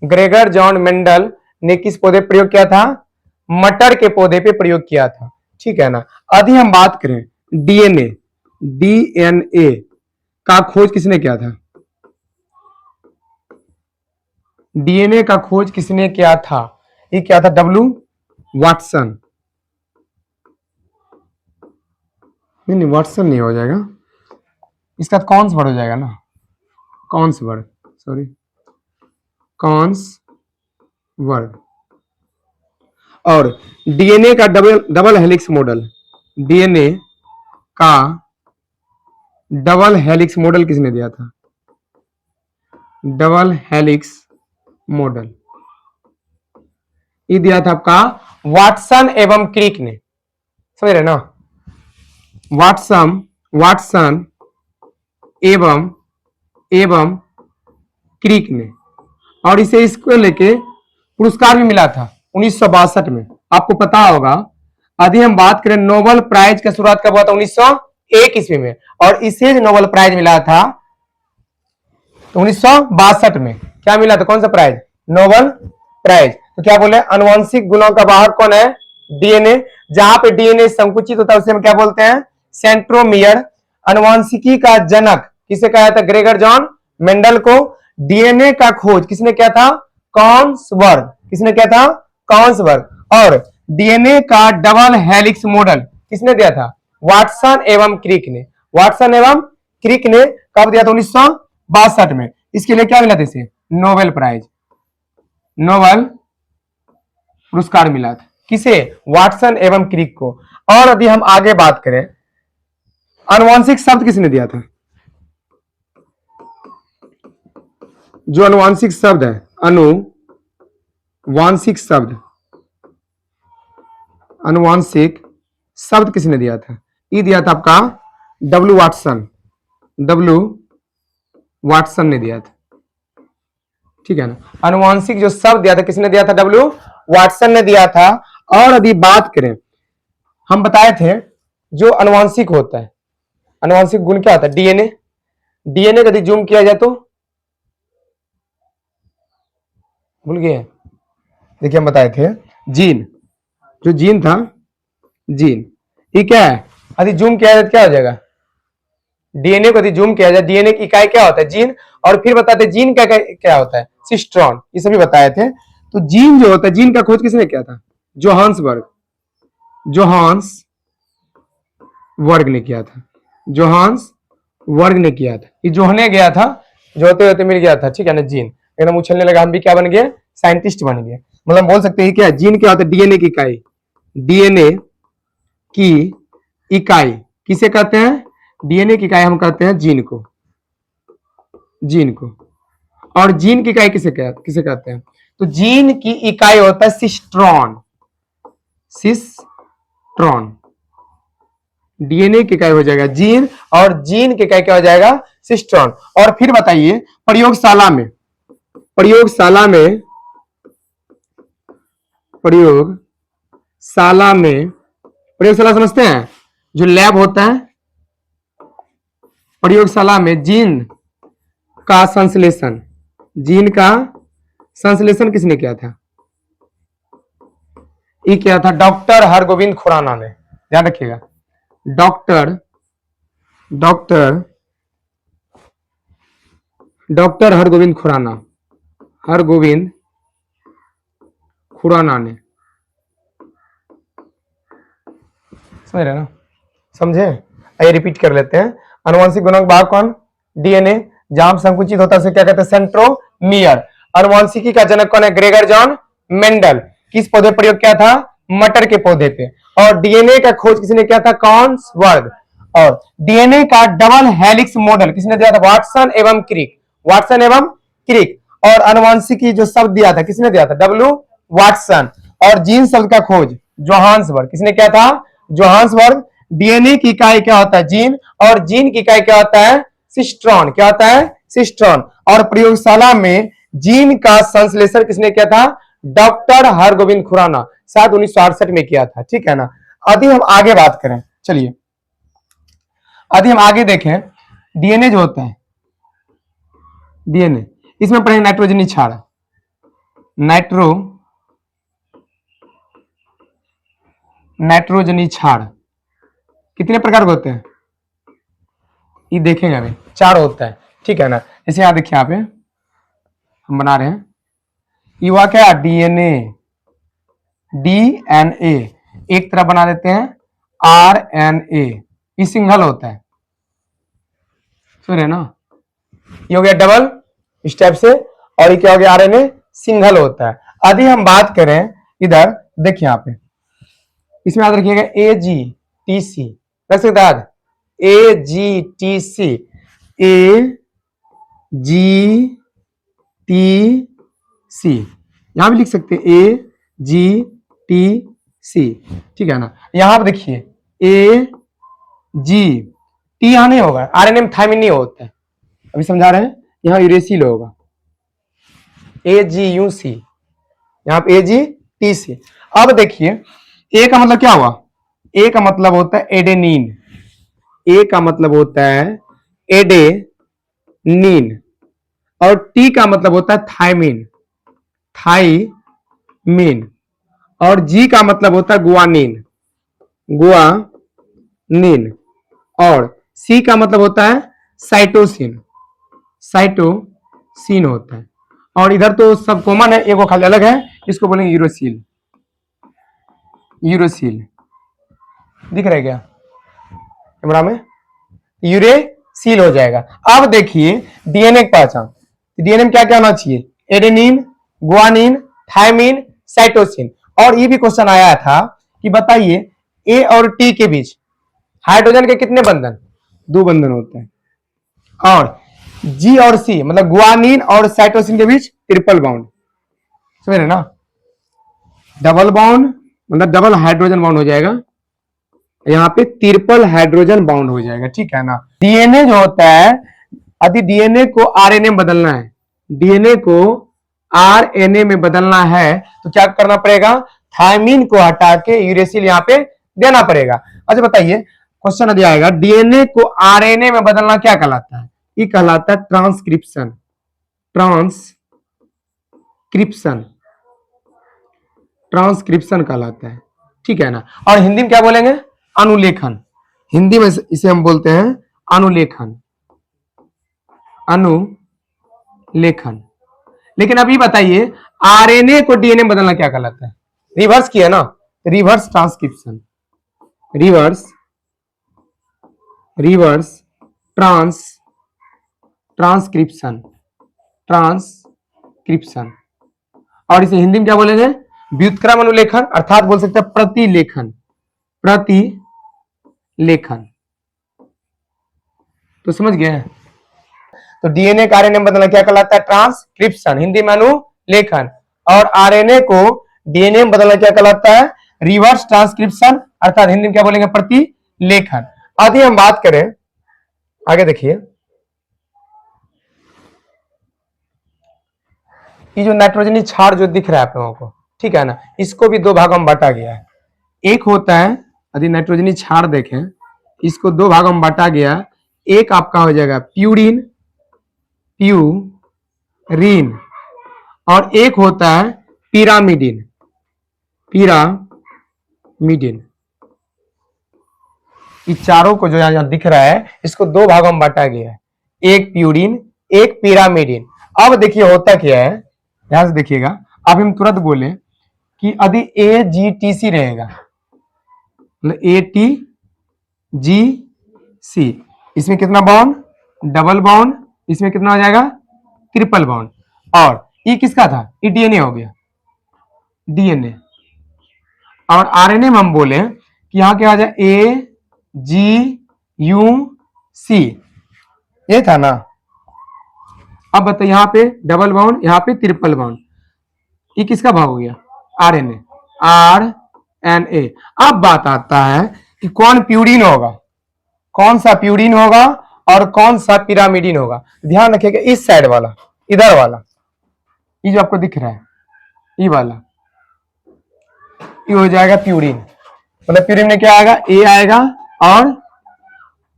ग्रेगर जॉन मेंडल ने किस पौधे प्रयोग किया था, मटर के पौधे पे प्रयोग किया था, ठीक है ना। अभी हम बात करें डीएनए, डीएनए का खोज किसने किया था? डीएनए का खोज किसने किया था? ये क्या था? W Watson. नहीं, वाटसन नहीं हो जाएगा, इसका कौन सा वर्ड हो जाएगा ना, कौन सा वर्ड, सॉरी, कौन वर्ड। और डीएनए का double double helix model, DNA का डबल हेलिक्स मॉडल किसने दिया था? डबल हेलिक्स मॉडल ये दिया था आपका वाटसन एवं क्रिक ने, समझ रहे ना? वाटसन एवं एवं क्रिक ने, और इसे इसको लेके पुरस्कार भी मिला था 1962 में। आपको पता होगा, यदि हम बात करें नोबेल प्राइज का शुरुआत कब हुआ था? 1901 ईस्वी में, और इसे जो नोबेल प्राइज मिला था तो 1962 में। क्या मिला था? कौन सा प्राइज? Nobel prize. तो क्या बोले? आनुवंशिक गुणों का वाहक कौन है? डीएनए। जहां पे डीएनए संकुचित होता है उसे हम क्या बोलते हैं? सेंट्रोमियर। आनुवंशिकी का जनक किसे कहा था? ग्रेगर जॉन मेंडल को। डीएनए का खोज किसने किया था? कॉन्सबर्ग। किसने किया था? कॉन्सबर्ग। और डीएनए का डबल हेलिक्स मॉडल किसने दिया था? वाटसन एवं क्रिक ने। वाटसन एवं क्रिक ने कब दिया था? 1962 में। इसके लिए क्या मिला था? इसे नोबेल प्राइज, नोबेल पुरस्कार मिला था। किसे? वाटसन एवं क्रिक को। और यदि हम आगे बात करें, आनुवंशिक शब्द किसने दिया था? जो आनुवंशिक शब्द है, आनुवांशिक शब्द, आनुवांशिक शब्द किसने दिया था? ये दिया था आपका डब्ल्यू वाटसन। डब्ल्यू वाटसन ने दिया था, ठीक है ना? आनुवांशिक जो शब्द दिया था किसने दिया था? डब्ल्यू वाटसन ने दिया था। और यदि बात करें, हम बताए थे जो आनुवांशिक होता है, आनुवांशिक गुण क्या होता है? डीएनए। डीएनए यदि जूम किया जाए तो भूल गए? देखिए हम बताए थे जीन, जो जीन था, जीन ये क्या है? यदि जूम किया जाए तो क्या हो जाएगा? डीएनए को यदि जूम किया जाए, डीएनए की इकाई क्या होता है? जीन। और फिर बताते जीन क्या क्या होता है? सिस्ट्रॉन। ये सभी बताए थे। तो जीन जो होता है, जीन का खोज किसने किया था? जोहान्सबर्ग। जोहान्स वर्ग ने किया था। जोहान्स वर्ग ने किया था। ये जोहने गया था, जो होते होते मिल गया था, ठीक है ना? जीन एकदम उछलने लगा, हम भी क्या बन गए? साइंटिस्ट बन गए। मतलब बोल सकते हैं क्या? जीन क्या होता है? डीएनए की इकाई। डीएनए की इकाई किसे कहते हैं? डीएनए की इकाई हम कहते हैं जीन को, जीन को। और जीन की इकाई किसे कहते हैं? तो जीन की इकाई होता है सिस्ट्रॉन। सिस्ट्रॉन। डीएनए की इकाई हो जाएगा जीन, और जीन की इकाई क्या हो जाएगा? सिस्ट्रॉन। और फिर बताइए, प्रयोगशाला में, प्रयोगशाला में, प्रयोगशाला में, प्रयोगशाला समझते हैं? जो लैब होता है, प्रयोगशाला में जीन का संश्लेषण, जीन का संश्लेषण किसने किया था? ये किया था डॉक्टर हरगोविंद खुराना ने। ध्यान रखिएगा, doctor doctor doctor Hargobind Khurana, Hargobind Khurana ने। समझ रहे ना? समझे? आइए रिपीट कर लेते हैं। आनुवंशिक गुणों का भाग कौन? डीएनए। जहां संकुचित होता है उसे क्या कहते हैं? सेंट्रोमियर। आनुवंशिकी का जनक कौन है? Gregor John Mendel. किस पौधे प्रयोग किया था? मटर के पौधे पे। और डीएनए का खोज किसने किया था? कॉन्सवर्ग। और डीएनए का डबल हेलिक्स मॉडल किसने दिया था? वाटसन एवं क्रिक। वाटसन एवं क्रिक। और आनुवंशिकी जो शब्द दिया था किसने दिया था? W Watson. और जीन शब्द का खोज जोहान्सबर्ग। किसने किया था? जोहान्सबर्ग। डीएनए की इकाई क्या होता है? जीन। और जीन की इकाई क्या होता है? सिस्ट्रॉन। क्या होता है? सिस्ट्रॉन। और प्रयोगशाला में जीन का संश्लेषण किसने किया था? डॉक्टर हरगोविंद खुराना, शायद 1968 में किया था, ठीक है ना? यदि हम आगे बात करें, चलिए यदि हम आगे देखें, डीएनए जो होता है, डीएनए, इसमें पढ़ेंगे नाइट्रोजनी क्षार। नाइट्रोजनी क्षार कितने प्रकार के होते हैं? ये देखेंगे अभी। चार होता है, ठीक है ना। जैसे यहाँ देखिए, यहाँ पे हम बना रहे हैं, ये हुआ क्या, डीएनए, डीएनए एक तरफ बना देते हैं आरएनए, ये सिंगल होता है, सुन रहे ना, ये हो गया डबल स्टेप से, और ये क्या हो गया, आरएनए सिंगल होता है। यदि हम बात करें इधर, देखिए यहाँ पे, इसमें याद रखिएगा AGTC, रख सकते हैं याद, AGTC, AGTC, यहां भी लिख सकते हैं AGTC, ठीक है ना। यहां पर देखिए AG, टी यहां नहीं होगा, आरएनए में थायमिन नहीं होता है, अभी समझा रहे हैं, यहां यूरेसिल होगा, AGUC, यहां पे AGTC। अब देखिए ए का मतलब क्या हुआ, ए का मतलब होता है एडेनिन, ए का मतलब होता है एडेनिन, और टी का मतलब होता है थायमिन, थाइमिन, और जी का मतलब होता है गुआनिन, गुआनिन, और सी का मतलब होता है साइटोसिन, साइटोसिन होता है। और इधर तो सब कॉमन है, एक वो खाली अलग है, इसको बोलेंगे यूरोसिल, यूरोसिल, दिख रहा है क्या कैमरा में, यूरेसिल हो जाएगा। अब देखिए डीएनए की पहचान, डीएनए में क्या क्या होना चाहिए, एडेनिन, गुआनिन, थायमिन, साइटोसिन। और ये भी क्वेश्चन आया था कि बताइए ए और टी के बीच हाइड्रोजन के कितने बंधन, 2 बंधन होते हैं, और जी और सी मतलब गुआनिन और साइटोसिन के बीच ट्रिपल बॉन्ड, समझ रहे ना, डबल बॉन्ड मतलब डबल हाइड्रोजन बॉन्ड हो जाएगा, यहाँ पे ट्रिपल हाइड्रोजन बॉन्ड हो जाएगा, ठीक है ना। डीएनए जो होता है, यदि डीएनए को आरएनए में बदलना है, डीएनए को आरएनए में बदलना है तो क्या करना पड़ेगा, थायमिन को हटा के यूरेसिल यहाँ पे देना पड़ेगा। अच्छा बताइए, क्वेश्चन यदि आएगा डीएनए को आरएनए में बदलना क्या कहलाता है, ये कहलाता है ट्रांसक्रिप्शन, ट्रांसक्रिप्शन, ट्रांसक्रिप्शन कहलाता है, ठीक है ना। और हिंदी में क्या बोलेंगे, अनुलेखन, हिंदी में इसे हम बोलते हैं अनुलेखन, अनुलेखन। लेकिन अभी बताइए आरएनए को डीएनए में बदलना क्या कहलाता है, रिवर्स किया ना, reverse transcription, reverse, reverse transcription, transcription. और इसे हिंदी में क्या बोलेंगे, व्युत्क्रम अनुलेखन, अर्थात बोल सकते हैं प्रतिलेखन, प्रतिलेखन। तो समझ गए, तो डीएनए का आरएनए में बदलना क्या कहलाता है, ट्रांसक्रिप्शन, हिंदी में अनुलेखन, और आरएनए को डीएनए में बदलना क्या कहलाता है, रिवर्स ट्रांसक्रिप्शन, अर्थात हिंदी में क्या बोलेंगे, प्रतिलेखन। आदि हम बात करें आगे, देखिए ये जो नाइट्रोजनी क्षार जो दिख रहा है आप लोगों को, ठीक है ना, इसको भी 2 भागों में बांटा गया है। एक होता है, यदि नाइट्रोजनी क्षार देखें, इसको 2 भागों में बांटा गया, एक आपका हो जाएगा प्यूरिन, प्यूरिन, और एक होता है पिरामिडिन, पिरामिडिन। ये चारों को जो यहां दिख रहा है, इसको 2 भागों में बांटा गया है, एक प्यूरिन, एक पिरामिडिन। अब देखिए होता क्या है, ध्यान से देखिएगा, अब हम तुरंत बोले कि यदि AGTC रहेगा, मतलब ATGC, इसमें कितना बॉन्ड, डबल बॉन्ड, इसमें कितना हो जाएगा, ट्रिपल बॉन्ड। और ये किसका था, ये डीएनए हो गया, डीएनए। और आरएनए में हम बोले कि यहां क्या आ जाए, AGUC, ये था ना। अब बताइए यहाँ पे डबल बॉन्ड, यहाँ पे ट्रिपल बॉन्ड, ये किसका भाग हो गया, आरएनए, आरएनए। अब बात आता है कि कौन प्यूरिन होगा, कौन सा प्यूरिन होगा और कौन सा पिरामिडिन होगा। ध्यान रखिएगा, इस साइड वाला, इधर वाला, ये जो आपको दिख रहा है, ये वाला, ये हो जाएगा प्यूरिन, मतलब प्यूरिन में क्या आएगा, ए आएगा और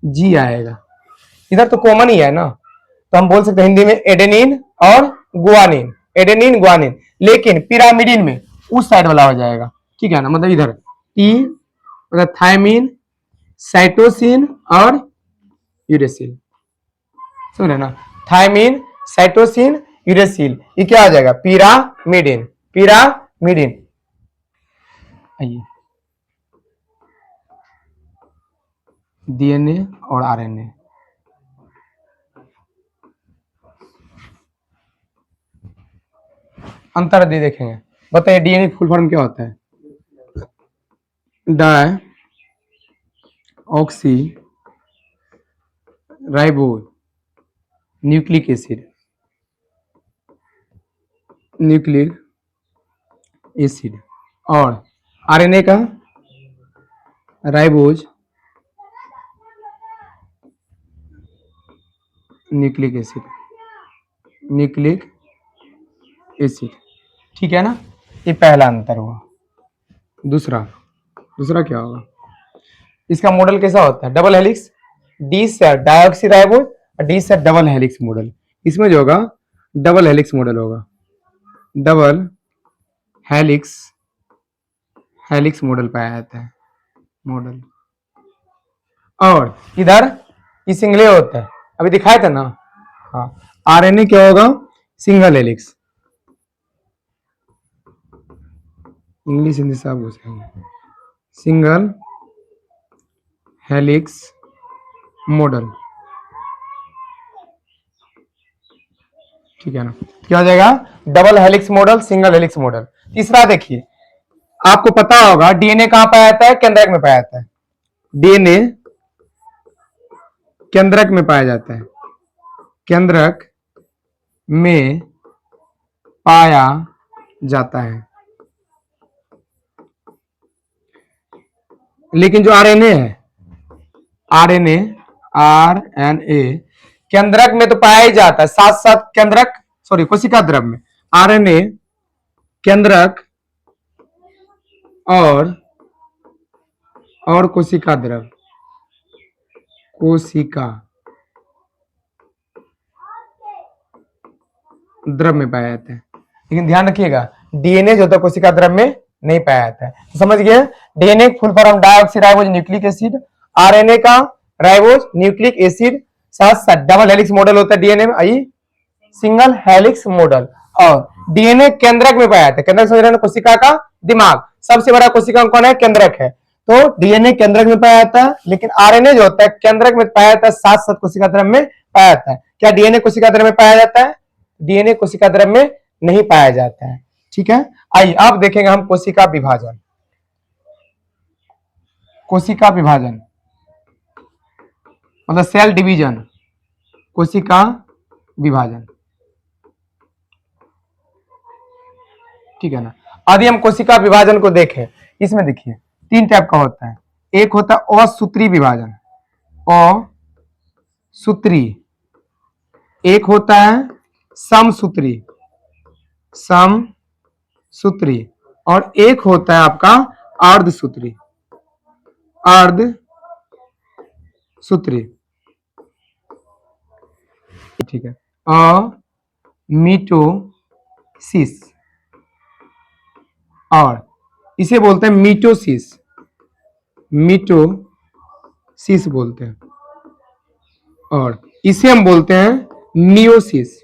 जी आएगा। इधर तो कॉमन ही है ना, तो हम बोल सकते हैं हिंदी में एडेनिन और गुआनिन, एडेनिन गुआनिन। लेकिन पिरामिडिन में उस साइड वाला हो जाएगा, ठीक है ना, मतलब इधर टी मतलब थायमिन, साइटोसिन और यूरेसिल, सुन रहे ना, थायमिन, साइटोसिन, यूरेसिल, ये क्या आ जाएगा, पिरामिडिन, पिरामिडिन। आइए, डीएनए और आरएनए, अंतर दे देखेंगे। बताइए डीएनए फुल फॉर्म क्या होता है, deoxyribose nucleic acid, nucleic acid. और आरएनए का ribose nucleic acid, nucleic acid. ठीक है ना, ये पहला अंतर हुआ। दूसरा, दूसरा क्या होगा, इसका मॉडल कैसा होता है, डबल हेलिक्स, डी से डाइऑक्सी राइबोज और डी से डबल हेलिक्स मॉडल। इसमें जो होगा डबल हेलिक्स मॉडल होगा, डबल हेलिक्स, हेलिक्स मॉडल पाया जाता है, मॉडल। और इधर ये सिंगले होता है, अभी दिखाया था ना। हाँ, आरएनए क्या होगा, सिंगल हेलिक्स, इंग्लिश हिंदी सब पूछेंगे, सिंगल हेलिक्स मॉडल। ठीक है ना, क्या हो जाएगा, double helix model, single helix model. तीसरा देखिए, आपको पता होगा डीएनए कहां पाया जाता है, केंद्रक में पाया जाता है, डीएनए केंद्रक में पाया जाता है, केंद्रक में पाया जाता है। लेकिन जो आरएनए है, आरएनए, आरएनए केंद्रक में तो पाया ही जाता है, साथ साथ केंद्रक, सॉरी कोशिका द्रव में। आरएनए केंद्रक और कोशिका द्रव, कोशिका द्रव में पाया जाता है। लेकिन ध्यान रखिएगा डीएनए जो होता है कोशिका द्रव में नहीं पाया जाता है। तो समझ गए, DNA full form dioxy ribose nucleic acid, RNA का राइबोज न्यूक्लिक एसिड, साथ साथ डबल हेलिक्स मॉडल होता है डीएनए में, आई सिंगल हेलिक्स मॉडल। और डीएनए केंद्रक में पाया जाता है, केंद्रक समझ रहे हैं, कोशिका का दिमाग, सबसे बड़ा कोशिका कौन है, केंद्रक है। तो डीएनए केंद्रक में पाया जाता है, लेकिन आरएनए जो होता है केंद्रक में पाया जाता है, साथ साथ कोशिका द्रव में पाया जाता है। क्या डीएनए कोशिका द्रव में पाया जाता है, डीएनए कोशिका द्रव में नहीं पाया जाता है। ठीक है, आइए अब देखेंगे हम कोशिका विभाजन। कोशिका विभाजन मतलब सेल डिवीजन, कोशिका विभाजन। ठीक है ना, यदि हम कोशिका विभाजन को देखें, इसमें देखिए तीन टाइप का होता है। एक होता है असूत्री विभाजन, असूत्री। एक होता है समसूत्री, समसूत्री। और एक होता है आपका अर्धसूत्री, अर्धसूत्री। ठीक है, मीटोसिस, और इसे बोलते हैं मीटोसिस, मीटोसिस बोलते हैं। और इसे हम बोलते हैं मियोसिस,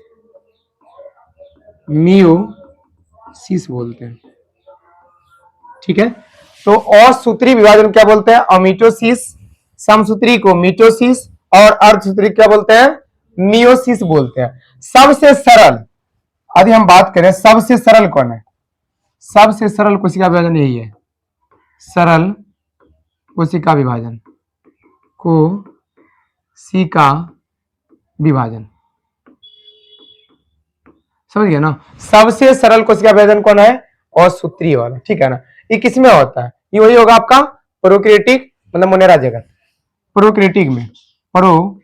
मियोसिस बोलते हैं। ठीक है, तो असूत्री विभाजन क्या बोलते हैं, अमीटोसिस, समसूत्री को मीटोसिस, और अर्धसूत्री क्या बोलते हैं, मियोसिस बोलते हैं। सबसे सरल, यदि हम बात करें सबसे सरल कौन है, सबसे सरल कोशिका विभाजन यही है, सरल कोशिका विभाजन, कोशिका विभाजन। समझ गया ना, सबसे सरल कोशिका विभाजन कौन है, असूत्री वाला। ठीक है ना, ये किसमें होता है, ये वही होगा आपका प्रोकैरियोटिक मतलब मोनेरा जगत, प्रोकैरियोटिक में, प्रोकैरियोटिक।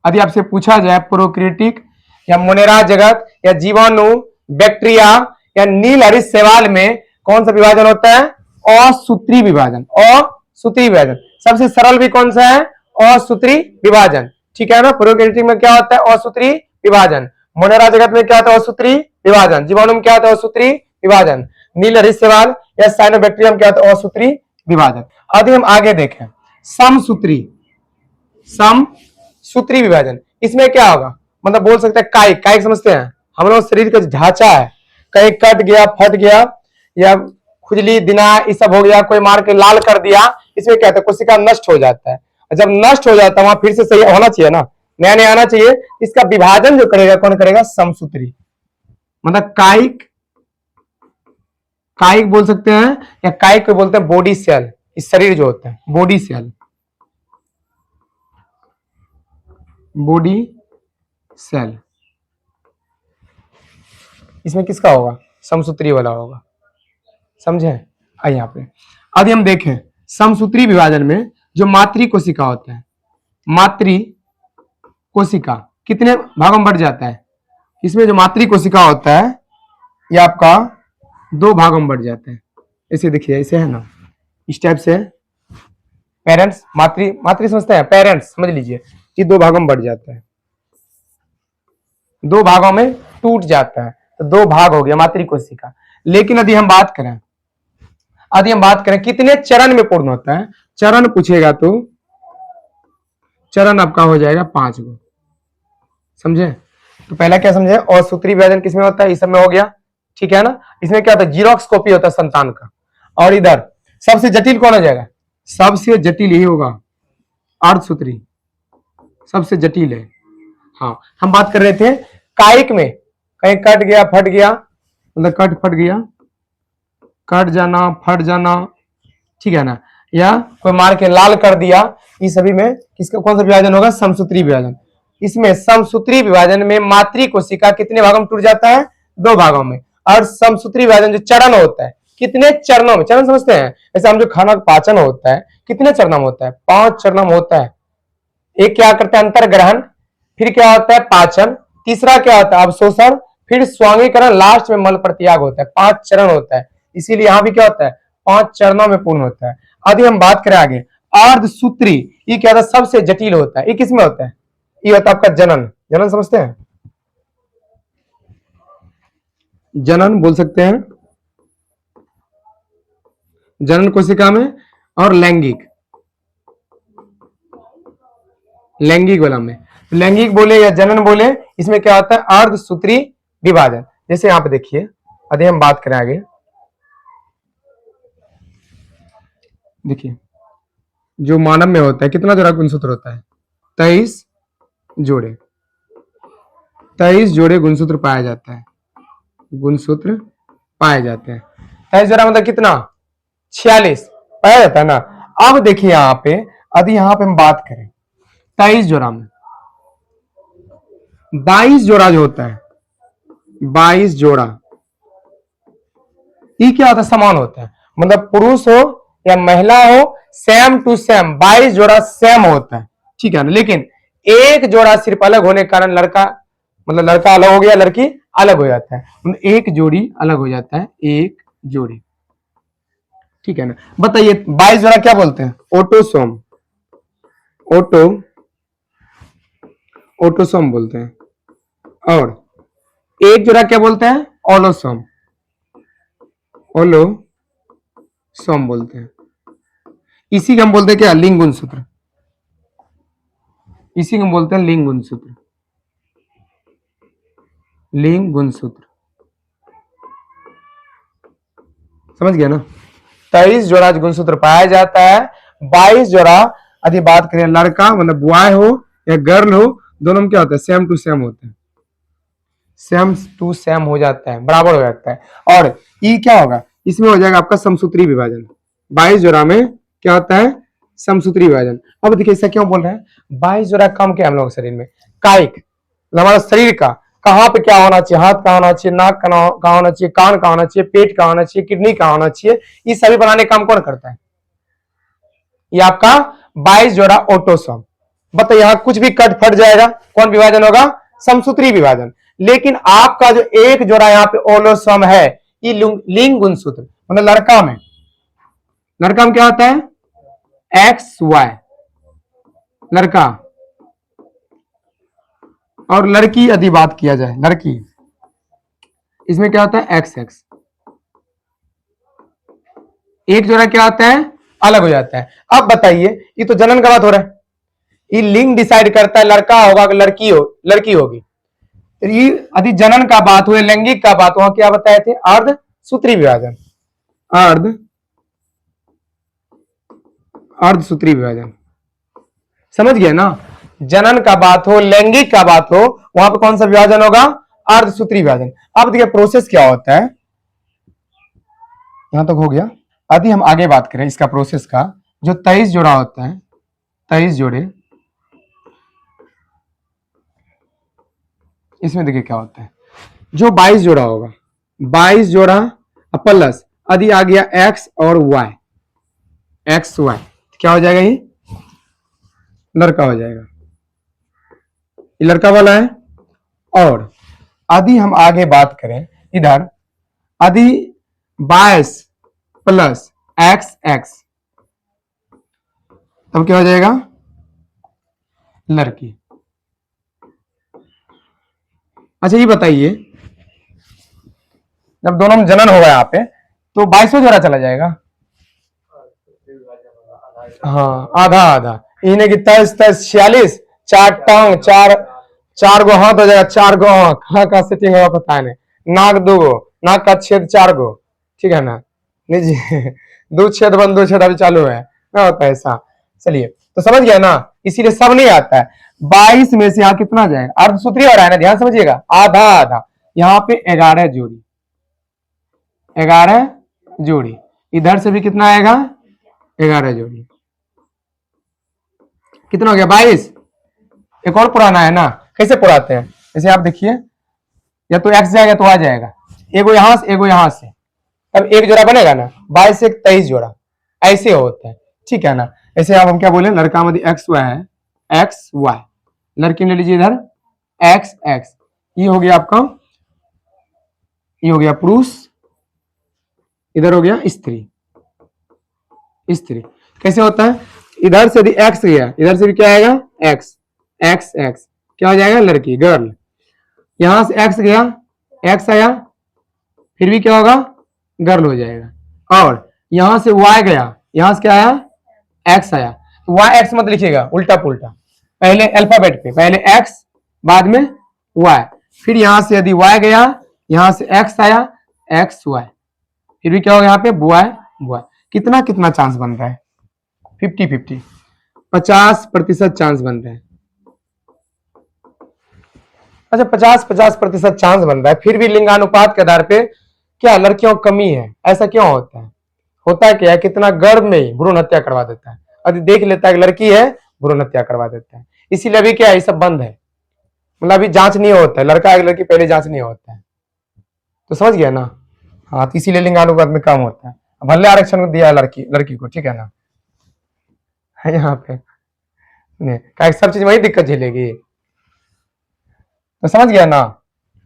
यदि आपसे पूछा जाए प्रोकैरियोटिक या मोनेरा जगत या जीवाणु, बैक्टीरिया या नील हरित शैवाल में कौन सा विभाजन होता है, असूत्री विभाजन, असूत्री विभाजन। सबसे सरल भी कौन सा है, असूत्री विभाजन। ठीक है ना, प्रोकैरियोटिक में क्या होता है, असूत्री विभाजन। मोनेरा जगत में क्या होता है, असूत्री विभाजन। जीवाणु में क्या होता है, असूत्री विभाजन। नील हरित शैवाल या साइनोबैक्टीरियम क्या होता है, असूत्री विभाजन। यदि हम आगे देखें, समसूत्री, समसूत्री विभाजन। इसमें क्या होगा, मतलब बोल सकते हैं कायिक, कायिक समझते हैं, हम लोग शरीर का ढांचा है, कहीं कट गया, फट गया, या खुजली दिना ये सब हो गया, कोई मार के लाल कर दिया, इसमें क्या होता है, कोशिका नष्ट हो जाता है। जब नष्ट हो जाता है वहां फिर से सही होना चाहिए ना, नया नया आना चाहिए। इसका विभाजन जो करेगा कौन करेगा, समसूत्री। मतलब कायिक, कायिक बोल सकते हैं, या कायिक को बोलते हैं बॉडी सेल। इस शरीर जो होता है बॉडी सेल, बॉडी सेल, इसमें किसका होगा, समसूत्री वाला होगा, समझे। आइए यहाँ पे यदि हम देखें समसूत्री विभाजन में जो मातृ कोशिका होता है, मातृ कोशिका कितने भागों में बढ़ जाता है, इसमें जो मातृ कोशिका होता है ये आपका 2 भागों में बढ़ जाता है। ऐसे देखिए, ऐसे है ना, इस टाइप से पेरेंट्स, मातृ, मातृ समझते हैं, पेरेंट्स समझ लीजिए, ये 2 भागों में बढ़ जाता है, 2 भागों में टूट जाता है, तो 2 भाग हो गया मातृ कोशिका। लेकिन यदि हम बात करें, यदि हम बात करें कितने चरण में पूर्ण होता है, चरण पूछेगा तो चरण आपका हो जाएगा 5 गो, समझे। तो पहला क्या समझे, और सूत्री विभाजन किसमें होता है, इस सब में हो गया, ठीक है ना। इसमें क्या होता है, जीरोक्स कॉपी होता है संतान का। और इधर सबसे जटिल कौन हो जाएगा, सबसे जटिल यही होगा, अर्धसूत्री सबसे जटिल है। हाँ, हम बात कर रहे थे कायिक में, कहीं कट गया, फट गया, मतलब कट फट गया, कट जाना, फट जाना, ठीक है ना, या कोई मार के लाल कर दिया, इस सभी में किसका कौन सा विभाजन होगा, समसूत्री विभाजन। इसमें समसूत्री विभाजन में मातृ कोशिका कितने भागों में टूट जाता है, 2 भागों में। और समसूत्री विभाजन जो चरण होता है, कितने चरणों में, चरण समझते हैं, जैसे हम जो खाना पाचन होता है कितने चरणों में होता है, 5 चरणों में होता है। एक क्या करता है, अंतर्ग्रहण, फिर क्या होता है, पाचन, तीसरा क्या होता है, अवशोषण, फिर स्वांगीकरण, लास्ट में मल प्रत्याग होता है। 5 चरण होता है, इसीलिए यहां भी क्या होता है, 5 चरणों में पूर्ण होता है। यदि हम बात करें आगे, अर्धसूत्री, ये क्या होता है, सबसे जटिल होता है। ये किसमें होता है, ये होता है आपका जनन, जनन समझते हैं, जनन बोल सकते हैं, जनन कोशिका में, और लैंगिक, लैंगिक वाला में, लैंगिक बोले या जनन बोले, इसमें क्या होता है, अर्धसूत्री विभाजन। जैसे यहां पे देखिए, यदि हम बात करें आगे, देखिए जो मानव में होता है कितना जोड़ा गुणसूत्र होता है, 23 जोड़े, 23 जोड़े गुणसूत्र पाया जाता है, गुणसूत्र पाए जाते हैं। 23 जोड़ा मतलब कितना, 46 पाया जाता है ना। अब देखिए यहाँ पे, यदि यहाँ पे हम बात करें 23 जोड़ा में 22 जोड़ा जो होता है, 22 जोड़ा, ये क्या होता है, समान होता है, मतलब पुरुष हो या महिला हो, सेम टू सेम 22 जोड़ा सेम होता है, ठीक है ना। लेकिन एक जोड़ा सिर्फ अलग होने के कारण लड़का, मतलब लड़का अलग हो गया, लड़की अलग हो जाता है, मतलब एक जोड़ी अलग हो जाता है, एक जोड़ी, ठीक है ना। बताइए 22 जोड़ा क्या बोलते हैं, ऑटोसोम, ऑटो, ऑटोसोम बोलते हैं। और एक जोड़ा क्या बोलते हैं, ऑलोसोम, ओलोसोम बोलते हैं। इसी को हम बोलते हैं क्या, लिंग गुणसूत्र, इसी को हम बोलते हैं लिंग गुणसूत्र, लिंग गुणसूत्र, समझ गया ना। 23 जोड़ा गुणसूत्र पाया जाता है, 22 जोड़ा यदि बात करें लड़का मतलब बॉय हो या गर्ल हो, दोनों में क्या होता है, सेम टू सेम होता है, सेम टू सेम हो जाता है, बराबर हो जाता है। और ये क्या होगा, इसमें हो जाएगा आपका समसूत्री विभाजन। 22 जोड़ा में क्या होता है, समसूत्री विभाजन। अब देखिए ऐसा क्यों बोल रहे हैं, 22 जोड़ा कम क्या हम लोग शरीर में, कायिक, हमारा शरीर का कहाँ पे क्या होना चाहिए, हाथ कहाँ होना चाहिए, नाक कहाँ होना चाहिए, कान कहाँ होना चाहिए, पेट कहाँ होना चाहिए, किडनी कहाँ होना चाहिए, ये सभी बनाने का काम कौन करता है, ये आपका 22 जोड़ा ऑटोसोम। बताइए यहाँ कुछ भी कट फट जाएगा, कौन विभाजन होगा, समसूत्री विभाजन। लेकिन आपका जो एक जोड़ा यहाँ पे ओलोसोम है, ये लिंग गुणसूत्र, मतलब लड़का में, लड़का में क्या होता है, एक्स वाई, लड़का। और लड़की यदि बात किया जाए, लड़की, इसमें क्या होता है, एक्स एक्स। एक जोड़ा क्या होता है, अलग हो जाता है। अब बताइए, ये तो जनन का बात हो रहा है, ये लिंग डिसाइड करता है लड़का होगा कि लड़की होगी। तो ये यदि जनन का बात हुए, लैंगिक का बात, वहां क्या बताए थे, अर्ध सूत्री विभाजन, अर्धसूत्री विभाजन। समझ गए ना, जनन का बात हो, लैंगिक का बात हो, वहां पर कौन सा विभाजन होगा, अर्धसूत्री विभाजन। अब देखिए प्रोसेस क्या होता है, यहां तक हो गया। यदि हम आगे बात करें इसका प्रोसेस का, जो 23 जोड़ा होता है, 23 जोड़े, इसमें देखिए क्या होता है, जो 22 जोड़ा होगा, 22 जोड़ा प्लस यदि आ गया एक्स और वाई, एक्स वाई, क्या हो जाएगा, ये लड़का हो जाएगा, ये लड़का वाला है। और यदि हम आगे बात करें इधर, यदि 22 प्लस एक्स एक्स, तब क्या हो जाएगा, लड़की। अच्छा ये बताइए, जब दोनों में जनन होगा यहाँ पे, तो 22 जोड़ा चला जाएगा, हाँ आधा आधा, इन्हें की 23 23 46, 4 टांग, चार चार गो हाथ हो जाएगा, 4 गो आंख, हाँ का सेटिंग होगा पता नहीं, नाक 2 गो, नाक का छेद 4 गो, ठीक है ना, लीजिए दो छेद बंद, दो छेद अभी चालू है, क्या होता है ऐसा। चलिए तो समझ गया ना, इसीलिए सब नहीं आता है। 22 में से यहाँ कितना जाएगा, अर्धसूत्री हो रहा है ना, ध्यान समझिएगा, आधा आधा, यहाँ पे 11 जोड़ी, 11 जोड़ी, इधर से भी कितना आएगा, 11 जोड़ी, कितना हो गया, 22। एक और पुराना है ना, कैसे पुराते हैं, जैसे आप देखिए, या तो एक्स जाएगा तो आ जाएगा, एगो यहां से एगो यहां से, अब एक जोड़ा बनेगा ना, 22 से 23 जोड़ा, ऐसे होता है, ठीक है ना। ऐसे आप हम क्या बोले, लड़का में एक्स वाई है, एक्स वाई, लड़की में ले लीजिए इधर एक्स एक्स, ये हो गया आपका, ये हो गया पुरुष, इधर हो गया स्त्री, स्त्री। कैसे होता है, इधर से भी एक्स गया, इधर से भी क्या आएगा, एक्स एक्स एक्स, क्या हो जाएगा, लड़की गर्ल। यहां से एक्स गया, एक्स आया, फिर भी क्या होगा, गर्ल हो जाएगा। और यहां से वाई गया, यहां से क्या आया, एक्स आया, तो वाई एक्स मत लिखिएगा, उल्टा पुल्टा, पहले अल्फाबेट पे, पहले एक्स बाद में वाई, फिर यहां से यदि वाई गया, यहां से एक्स आया, एक्स वाई, फिर भी क्या होगा, यहाँ पे बॉय बॉय। कितना कितना चांस बन रहा है, 50-50, 50% चांस बन रहा है। अच्छा 50-50% चांस बन रहा है, फिर भी लिंगानुपात के आधार पे क्या लड़कियों की कमी है, ऐसा क्यों होता है, होता है क्या, कितना गर्भ में ही भ्रूण हत्या करवा देता है, यदि देख लेता है कि लड़की है, भ्रूण हत्या करवा देता है। इसीलिए अभी क्या है, ये सब बंद है, मतलब अभी जांच नहीं होता है, लड़का है लड़की पहले जांच नहीं होता है, तो समझ गया ना। हाँ तो इसीलिए लिंगानुपात में कम होता है, भले आरक्षण को दिया है लड़की लड़की को, ठीक है ना, है यहाँ पे नहीं, सब चीज वही दिक्कत झेलेगी, तो समझ गया ना,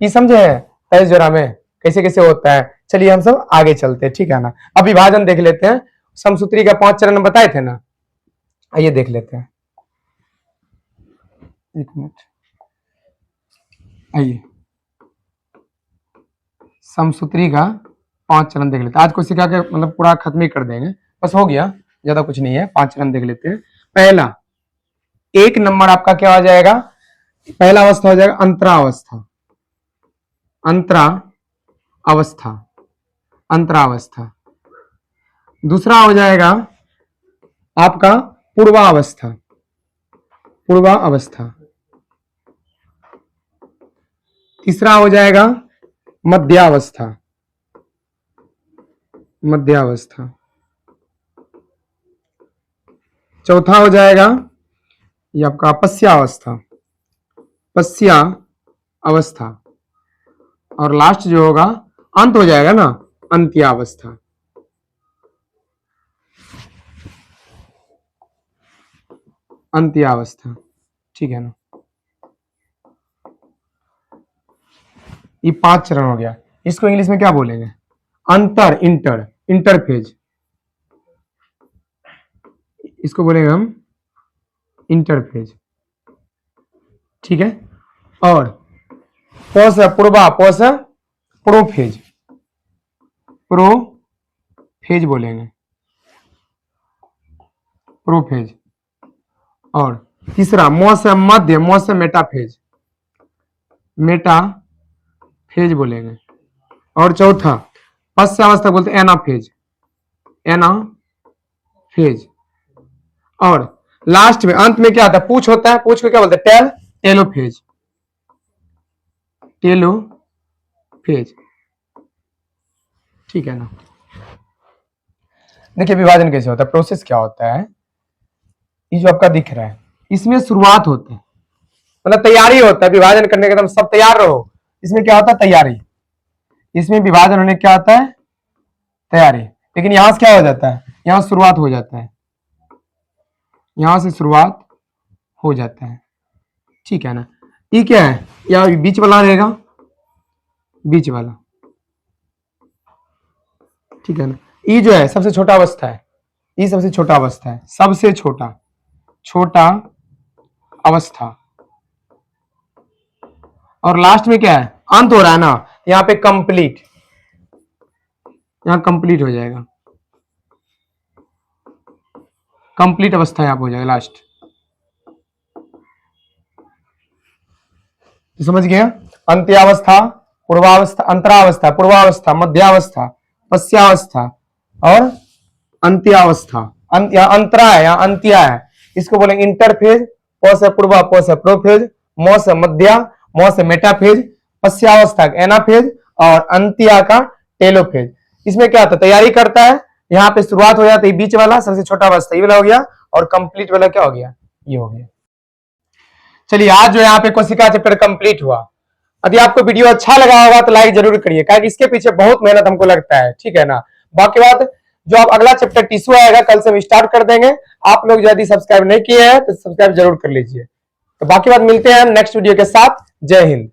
ये समझे हैं 23 जोड़ा में कैसे कैसे होता है। चलिए हम सब आगे चलते हैं, ठीक है ना। अब विभाजन देख लेते हैं, समसूत्री का 5 चरण बताए थे ना, आइए देख लेते हैं, एक मिनट, आइए समसूत्री का 5 चरण देख लेते हैं, आज को सिखा के मतलब पूरा खत्म ही कर देंगे, बस हो गया, ज्यादा कुछ नहीं है, 5 चरण देख लेते हैं। पहला 1 नंबर आपका क्या हो जाएगा, पहला अवस्था हो जाएगा अंतरावस्था, अंतरा अवस्था, अंतरावस्था। दूसरा हो जाएगा आपका पूर्वावस्था, पूर्वावस्था। तीसरा हो जाएगा मध्यावस्था, मध्यावस्था। चौथा हो जाएगा ये आपका पश्यावस्था, पश्या अवस्था। और लास्ट जो होगा अंत हो जाएगा ना, अंत्यावस्था, अंत्यावस्था, ठीक है ना। ये 5 चरण हो गया, इसको इंग्लिश में क्या बोलेंगे, अंतर, इंटर, इंटरफेज, इसको बोलेंगे हम इंटरफेज, ठीक है। और पोस पूर्वा, पोस प्रोफेज, प्रोफेज बोलेंगे, प्रोफेज। और तीसरा मौ से मध्य, मौ से मेटाफेज, मेटाफेज बोलेंगे। और चौथा पश्च अवस्था बोलते हैं एनाफेज, एनाफेज। और लास्ट में अंत में क्या आता है, पूछ होता है, पूछ को क्या बोलते हैं, टेलोफेज, टेलोफेज। ठीक है ना। देखिए विभाजन कैसे होता है, प्रोसेस क्या होता है। ये जो आपका दिख रहा है इसमें शुरुआत होता है, मतलब तैयारी होता है विभाजन करने का, एकदम सब तैयार रहो। इसमें क्या होता है, तैयारी। इसमें विभाजन होने क्या होता है, तैयारी। लेकिन यहां से क्या हो जाता है, यहां शुरुआत हो जाता है, यहां से शुरुआत हो जाता है। ठीक है ना। ये क्या है, या बीच वाला रहेगा, बीच वाला। ठीक है ना। ये जो है सबसे छोटा अवस्था है, ये सबसे छोटा अवस्था है, सबसे छोटा छोटा अवस्था। और लास्ट में क्या है, अंत हो रहा है ना, यहाँ पे कंप्लीट, यहाँ कंप्लीट हो जाएगा, कंप्लीट अवस्था यहाँ पे हो जाएगा लास्ट। समझ गए, अंत्यावस्था, पूर्वावस्था, अंतरावस्था, पूर्वावस्था, मध्यावस्था, पश्चावस्था और अंत्यावस्था। अंतरा है, यहाँ अंत्या है, इसको बोलेंगे इंटरफेज। प से पूर्वा, प से प्रोफेज, म से मध्या, म से मेटाफेज, पश्चावस्था एनाफेज और अंत्या का टेलोफेज। इसमें क्या होता है, तैयारी करता है, यहाँ पे शुरुआत हो जाती है, बीच वाला सबसे छोटा अवस्था ये वाला हो गया, और कंप्लीट वाला क्या हो गया, ये हो गया। चलिए आज जो यहाँ पे कोशिका चैप्टर कंप्लीट हुआ। यदि आपको वीडियो अच्छा लगा होगा तो लाइक जरूर करिए, क्योंकि इसके पीछे बहुत मेहनत हमको लगता है। ठीक है ना। बाकी बात जो आप अगला चैप्टर टिश्यू आएगा, कल से हम स्टार्ट कर देंगे। आप लोग यदि सब्सक्राइब नहीं किए हैं तो सब्सक्राइब जरूर कर लीजिए। तो बाकी बात मिलते हैं नेक्स्ट वीडियो के साथ। जय हिंद।